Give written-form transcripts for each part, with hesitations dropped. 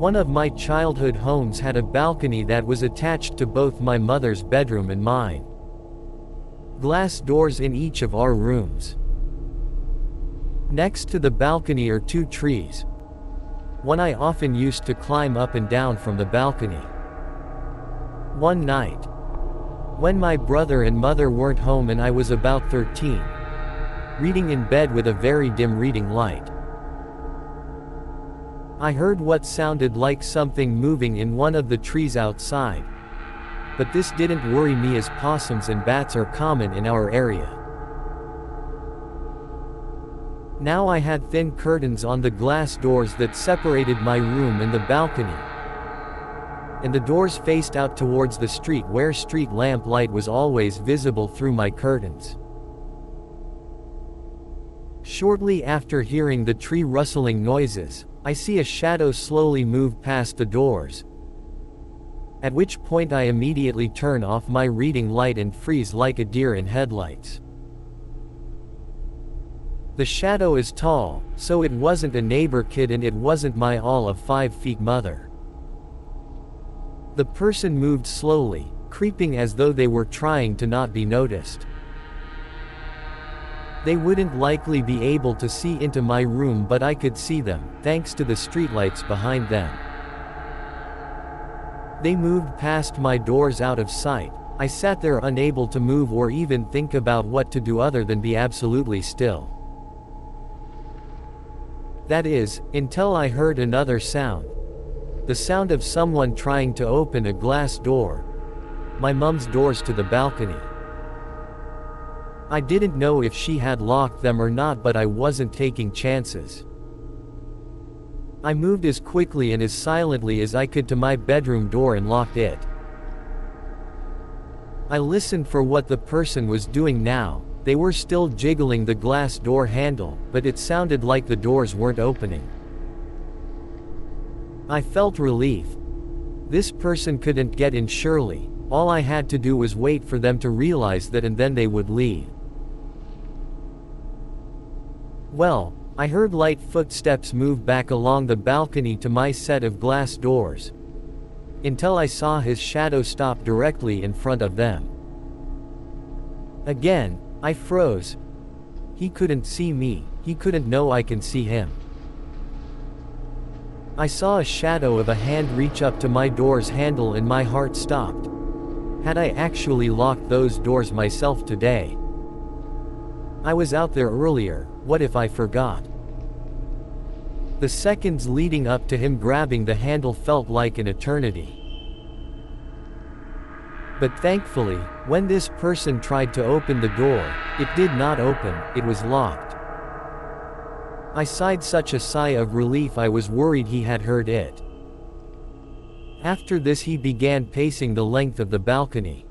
One of my childhood homes had a balcony that was attached to both my mother's bedroom and mine. Glass doors in each of our rooms. Next to the balcony are two trees. One I often used to climb up and down from the balcony. One night, when my brother and mother weren't home and I was about 13, reading in bed with a very dim reading light, I heard what sounded like something moving in one of the trees outside. But this didn't worry me as possums and bats are common in our area. Now I had thin curtains on the glass doors that separated my room and the balcony. And the doors faced out towards the street where street lamp light was always visible through my curtains. Shortly after hearing the tree rustling noises, I see a shadow slowly move past the doors. At which point I immediately turn off my reading light and freeze like a deer in headlights. The shadow is tall, so it wasn't a neighbor kid and it wasn't my all of 5 feet mother. The person moved slowly, creeping as though they were trying to not be noticed. They wouldn't likely be able to see into my room, but I could see them, thanks to the streetlights behind them. They moved past my doors out of sight. I sat there unable to move or even think about what to do other than be absolutely still. That is, until I heard another sound. The sound of someone trying to open a glass door. My mom's doors to the balcony. I didn't know if she had locked them or not, but I wasn't taking chances. I moved as quickly and as silently as I could to my bedroom door and locked it. I listened for what the person was doing now. They were still jiggling the glass door handle, but it sounded like the doors weren't opening. I felt relief. This person couldn't get in surely. All I had to do was wait for them to realize that and then they would leave. Well, I heard light footsteps move back along the balcony to my set of glass doors. Until I saw his shadow stop directly in front of them. Again, I froze. He couldn't see me, he couldn't know I can see him. I saw a shadow of a hand reach up to my door's handle and my heart stopped. Had I actually locked those doors myself today? I was out there earlier, what if I forgot? The seconds leading up to him grabbing the handle felt like an eternity. But thankfully, when this person tried to open the door, it did not open, it was locked. I sighed such a sigh of relief I was worried he had heard it. After this he began pacing the length of the balcony.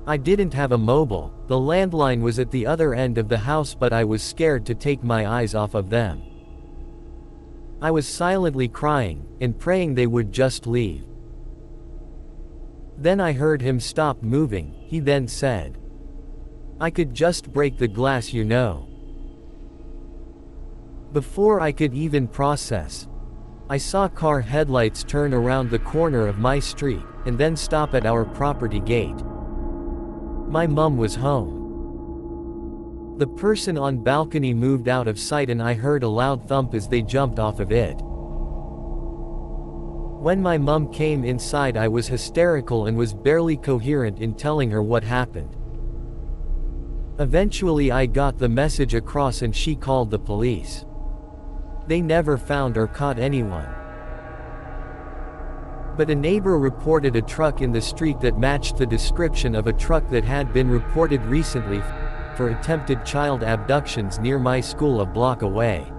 I didn't have a mobile, the landline was at the other end of the house, but I was scared to take my eyes off of them. I was silently crying, and praying they would just leave. Then I heard him stop moving. He then said, "I could just break the glass, you know." Before I could even process, I saw car headlights turn around the corner of my street, and then stop at our property gate. My mom was home. The person on balcony moved out of sight and I heard a loud thump as they jumped off of it. When my mom came inside I was hysterical and was barely coherent in telling her what happened. Eventually I got the message across and she called the police. They never found or caught anyone. But a neighbor reported a truck in the street that matched the description of a truck that had been reported recently for attempted child abductions near my school a block away.